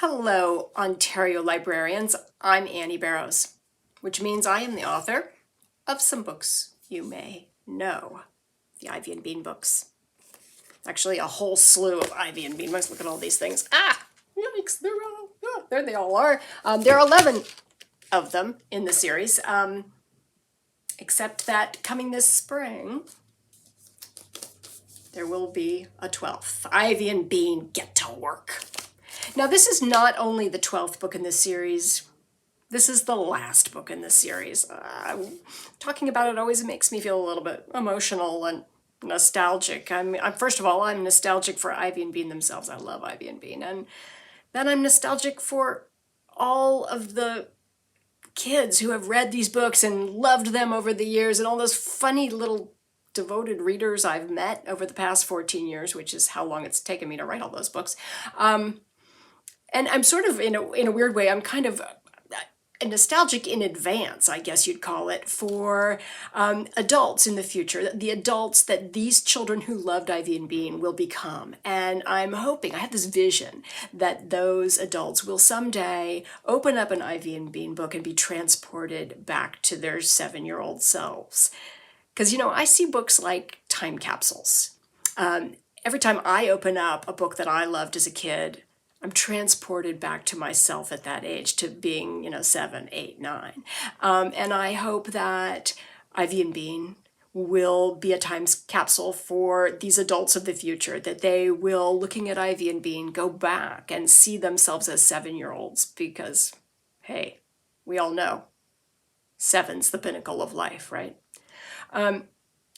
Hello, Ontario librarians. I'm Annie Barrows, which means I am the author of some books you may know, the Ivy and Bean books. Actually, a whole slew of Ivy and Bean books. Look at all these things. Yikes, there they all are. There are 11 of them in the series, except that coming this spring, there will be a 12th. Ivy and Bean Get to Work. Now, this is not only the 12th book in this series, this is the last book in this series. Talking about it always makes me feel a little bit emotional and nostalgic. First of all, I'm nostalgic for Ivy and Bean themselves. I love Ivy and Bean. And then I'm nostalgic for all of the kids who have read these books and loved them over the years, and all those funny little devoted readers I've met over the past 14 years, which is how long it's taken me to write all those books. And I'm sort of, in a weird way, I'm kind of nostalgic in advance, I guess you'd call it, for adults in the future, the adults that these children who loved Ivy and Bean will become. And I'm hoping, I have this vision, that those adults will someday open up an Ivy and Bean book and be transported back to their 7-year-old selves. Because, I see books like time capsules. Every time I open up a book that I loved as a kid, I'm transported back to myself at that age, to being, 7, 8, 9. And I hope that Ivy and Bean will be a time capsule for these adults of the future, that they will, looking at Ivy and Bean, go back and see themselves as 7-year-olds, because, hey, we all know 7's the pinnacle of life, right? And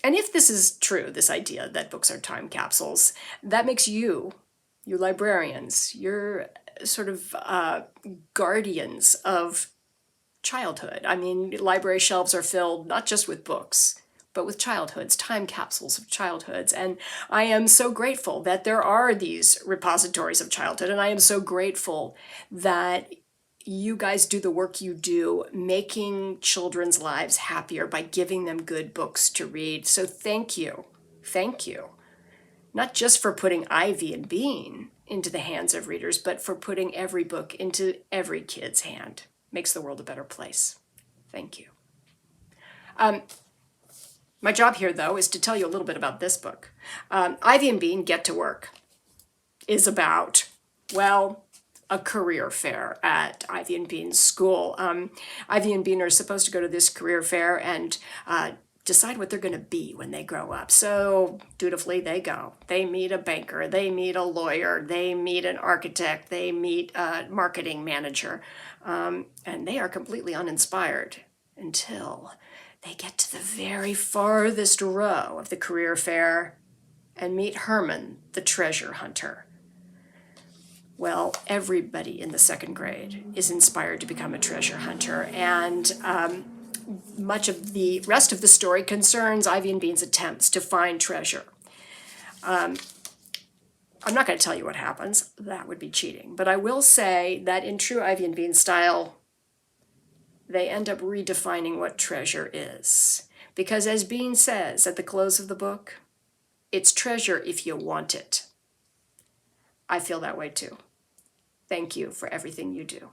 if this is true, this idea that books are time capsules, that makes you librarians, you're sort of guardians of childhood. I mean, library shelves are filled not just with books, but with childhoods, time capsules of childhoods. And I am so grateful that there are these repositories of childhood, and I am so grateful that you guys do the work you do, making children's lives happier by giving them good books to read. So thank you. Thank you. Not just for putting Ivy and Bean into the hands of readers, but for putting every book into every kid's hand. Makes the world a better place. Thank you. My job here, though, is to tell you a little bit about this book. Ivy and Bean Get to Work is about, well, a career fair at Ivy and Bean's school. Ivy and Bean are supposed to go to this career fair and decide what they're going to be when they grow up. So dutifully they go. They meet a banker, they meet a lawyer, they meet an architect, they meet a marketing manager, and they are completely uninspired until they get to the very farthest row of the career fair and meet Herman, the treasure hunter. Well, everybody in the 2nd grade is inspired to become a treasure hunter, and much of the rest of the story concerns Ivy and Bean's attempts to find treasure. I'm not going to tell you what happens. That would be cheating. But I will say that in true Ivy and Bean style, they end up redefining what treasure is. Because as Bean says at the close of the book, it's treasure if you want it. I feel that way too. Thank you for everything you do.